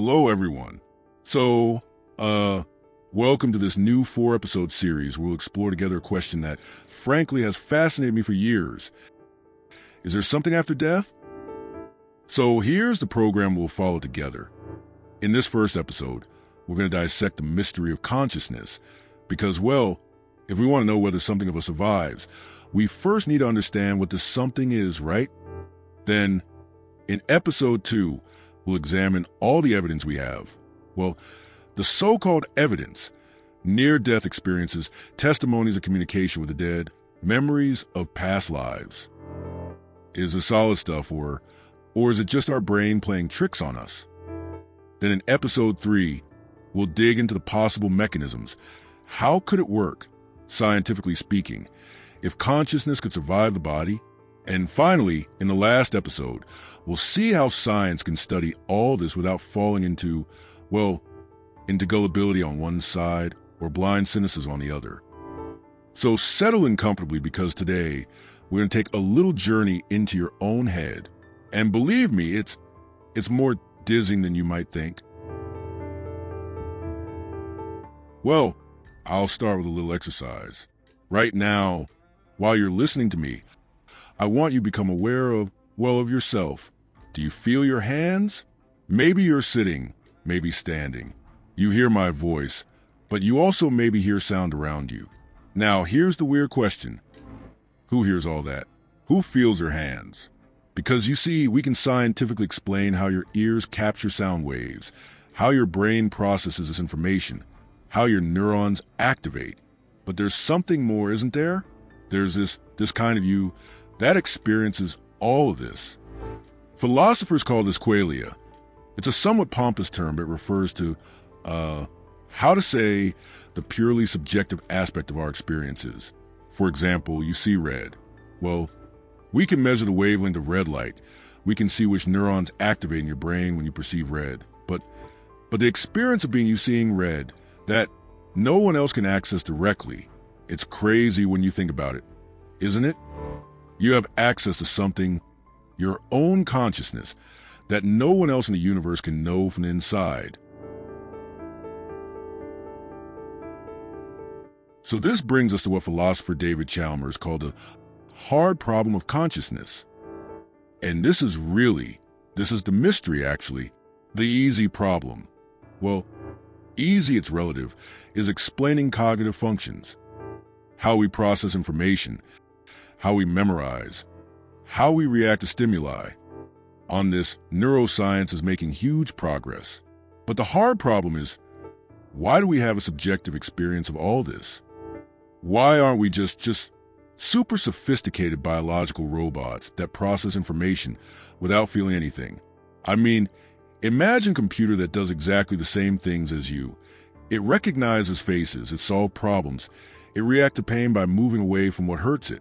Hello, everyone. So, welcome to this new 4-episode series where we'll explore together a question that, frankly, has fascinated me for years. Is there something after death? So here's the program we'll follow together. In this first episode, we're going to dissect the mystery of consciousness because, well, if we want to know whether something of us survives, we first need to understand what this something is, right? Then, in episode 2, we'll examine all the evidence we have. Well, the so-called evidence, near-death experiences, testimonies of communication with the dead, memories of past lives. Is it solid stuff or is it just our brain playing tricks on us? Then in episode 3, we'll dig into the possible mechanisms. How could it work, scientifically speaking, if consciousness could survive the body? And finally, in the last episode, we'll see how science can study all this without falling into gullibility on one side or blind cynicism on the other. So settle in comfortably because today we're going to take a little journey into your own head. And believe me, it's more dizzying than you might think. Well, I'll start with a little exercise. Right now, while you're listening to me, I want you to become aware of yourself. Do you feel your hands? Maybe you're sitting, maybe standing. You hear my voice, but you also maybe hear sound around you. Now, here's the weird question. Who hears all that? Who feels their hands? Because you see, we can scientifically explain how your ears capture sound waves, how your brain processes this information, how your neurons activate. But there's something more, isn't there? There's this kind of you that experiences all of this. Philosophers call this qualia. It's a somewhat pompous term, but it refers to how to say the purely subjective aspect of our experiences. For example, you see red. Well, we can measure the wavelength of red light. We can see which neurons activate in your brain when you perceive red. But the experience of being seeing red, that no one else can access directly, it's crazy when you think about it, isn't it? You have access to something, your own consciousness, that no one else in the universe can know from the inside. So this brings us to what philosopher David Chalmers called the hard problem of consciousness. And this is the mystery actually, the easy problem. Well, easy, it's relative, is explaining cognitive functions, how we process information, how we memorize, how we react to stimuli. On this, neuroscience is making huge progress. But the hard problem is, why do we have a subjective experience of all this? Why aren't we just super sophisticated biological robots that process information without feeling anything? I mean, imagine a computer that does exactly the same things as you. It recognizes faces, it solves problems, it reacts to pain by moving away from what hurts it.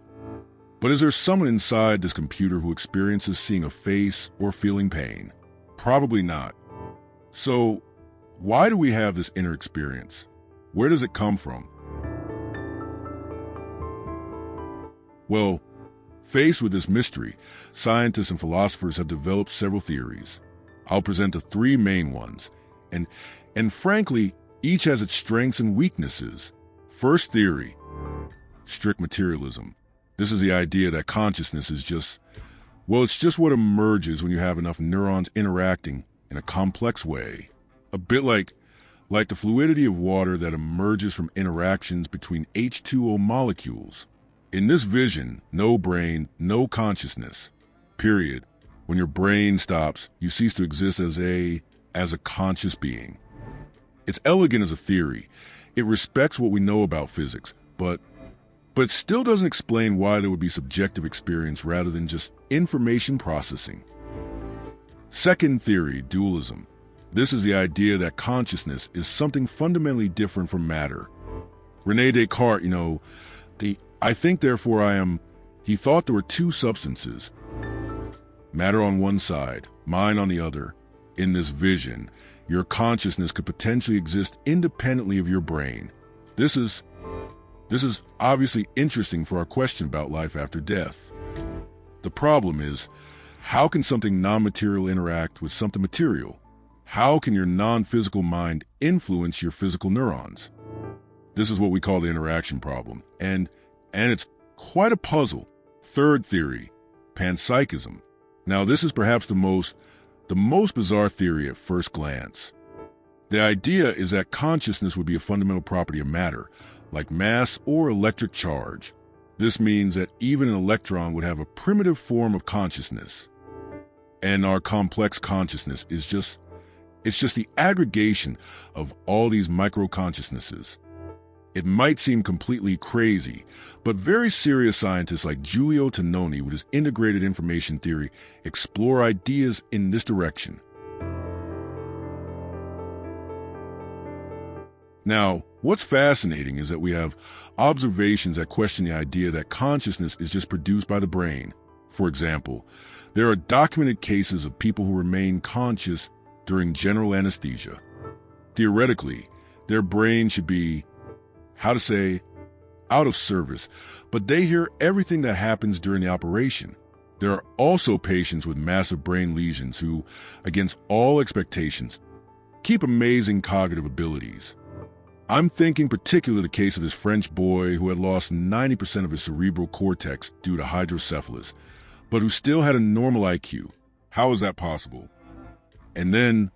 But is there someone inside this computer who experiences seeing a face or feeling pain? Probably not. So, why do we have this inner experience? Where does it come from? Well, faced with this mystery, scientists and philosophers have developed several theories. I'll present the 3 main ones, and frankly, each has its strengths and weaknesses. First theory, strict materialism. This is the idea that consciousness is it's just what emerges when you have enough neurons interacting in a complex way. A bit like the fluidity of water that emerges from interactions between H2O molecules. In this vision, no brain, no consciousness. Period. When your brain stops, you cease to exist as a conscious being. It's elegant as a theory. It respects what we know about physics, but it still doesn't explain why there would be subjective experience rather than just information processing. Second theory, dualism. This is the idea that consciousness is something fundamentally different from matter. René Descartes, I think therefore I am, he thought there were 2 substances. Matter on one side, mind on the other. In this vision, your consciousness could potentially exist independently of your brain. This is obviously interesting for our question about life after death. The problem is, how can something non-material interact with something material? How can your non-physical mind influence your physical neurons? This is what we call the interaction problem, and it's quite a puzzle. Third theory, panpsychism. Now, this is perhaps the most bizarre theory at first glance. The idea is that consciousness would be a fundamental property of matter, like mass or electric charge. This means that even an electron would have a primitive form of consciousness. And our complex consciousness is just the aggregation of all these micro-consciousnesses. It might seem completely crazy, but very serious scientists like Giulio Tononi, with his integrated information theory, explore ideas in this direction. Now, what's fascinating is that we have observations that question the idea that consciousness is just produced by the brain. For example, there are documented cases of people who remain conscious during general anesthesia. Theoretically, their brain should be, out of service, but they hear everything that happens during the operation. There are also patients with massive brain lesions who, against all expectations, keep amazing cognitive abilities. I'm thinking particularly the case of this French boy who had lost 90% of his cerebral cortex due to hydrocephalus, but who still had a normal IQ. How is that possible? And then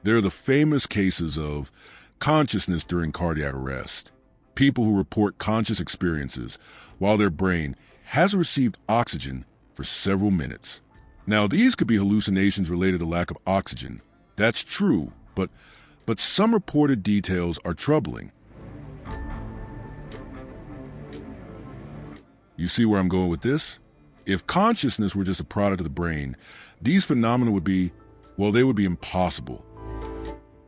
there are the famous cases of consciousness during cardiac arrest. People who report conscious experiences while their brain hasn't received oxygen for several minutes. Now, these could be hallucinations related to lack of oxygen. That's true, but some reported details are troubling. You see where I'm going with this? If consciousness were just a product of the brain, these phenomena would be impossible.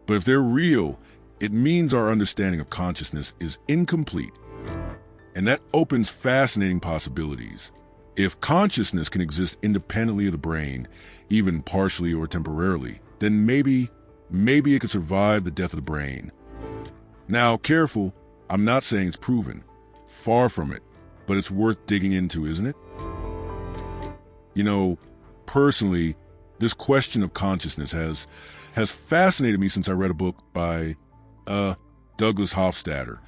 But if they're real, it means our understanding of consciousness is incomplete. And that opens fascinating possibilities. If consciousness can exist independently of the brain, even partially or temporarily, then maybe it could survive the death of the brain. Now, careful, I'm not saying it's proven. Far from it. But it's worth digging into, isn't it? You know, personally, this question of consciousness has fascinated me since I read a book by Douglas Hofstadter,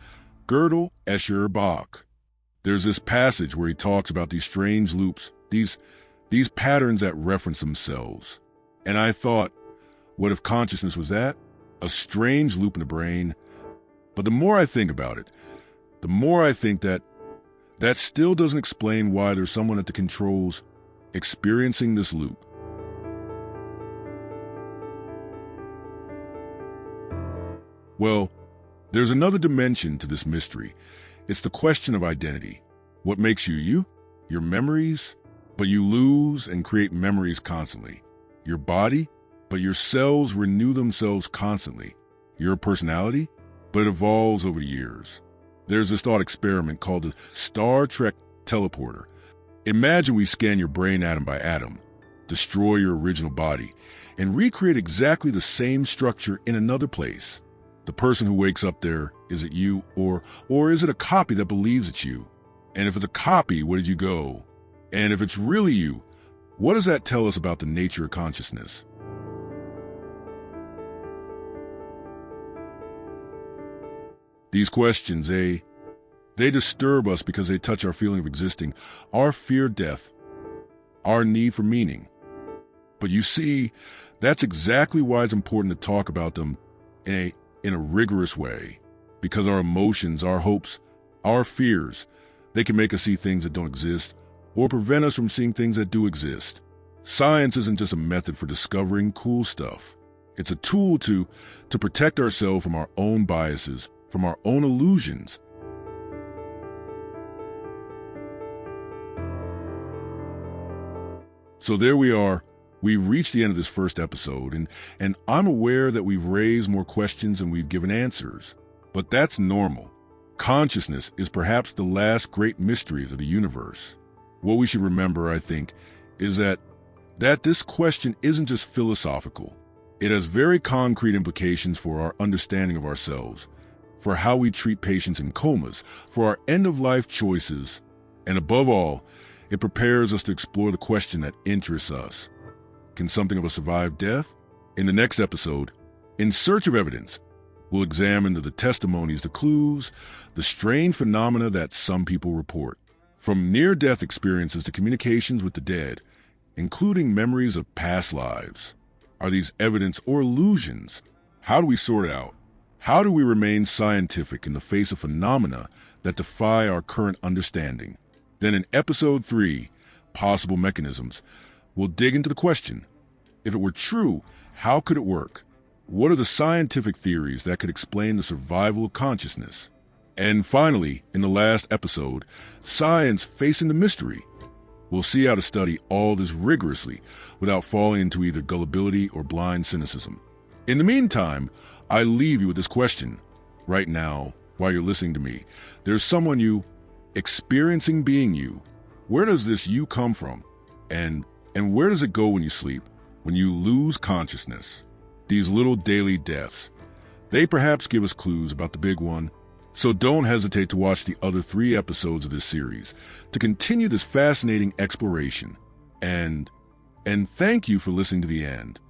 Gödel, Escher, Bach. There's this passage where he talks about these strange loops, these patterns that reference themselves. And I thought, what if consciousness was that? A strange loop in the brain? But the more I think about it, the more I think that still doesn't explain why there's someone at the controls experiencing this loop. Well, there's another dimension to this mystery. It's the question of identity. What makes you you? Your memories? But you lose and create memories constantly. Your body? But your cells renew themselves constantly. Your personality? But it evolves over the years. There's this thought experiment called the Star Trek teleporter. Imagine we scan your brain atom by atom, destroy your original body, and recreate exactly the same structure in another place. The person who wakes up there, is it you, or is it a copy that believes it's you? And if it's a copy, where did you go? And if it's really you, what does that tell us about the nature of consciousness? These questions, they disturb us because they touch our feeling of existing, our fear of death, our need for meaning. But you see, that's exactly why it's important to talk about them in a rigorous way, because our emotions, our hopes, our fears, they can make us see things that don't exist or prevent us from seeing things that do exist. Science isn't just a method for discovering cool stuff. It's a tool to protect ourselves from our own biases, from our own illusions. So there we are. We've reached the end of this first episode, and I'm aware that we've raised more questions than we've given answers. But that's normal. Consciousness is perhaps the last great mystery of the universe. What we should remember, I think, is that this question isn't just philosophical. It has very concrete implications for our understanding of ourselves, for how we treat patients in comas, for our end-of-life choices, and above all, it prepares us to explore the question that interests us. Can something of us survive death? In the next episode, In Search of Evidence, we'll examine the testimonies, the clues, the strange phenomena that some people report. From near-death experiences to communications with the dead, including memories of past lives. Are these evidence or illusions? How do we sort it out? How do we remain scientific in the face of phenomena that defy our current understanding? Then in Episode 3, Possible Mechanisms, we'll dig into the question, if it were true, how could it work? What are the scientific theories that could explain the survival of consciousness? And finally, in the last episode, Science Facing the Mystery, we'll see how to study all this rigorously without falling into either gullibility or blind cynicism. In the meantime, I leave you with this question. Right now, while you're listening to me, there's someone you, experiencing being you. Where does this you come from? And where does it go when you sleep, when you lose consciousness? These little daily deaths, they perhaps give us clues about the big one. So don't hesitate to watch the other 3 episodes of this series to continue this fascinating exploration. And thank you for listening to the end.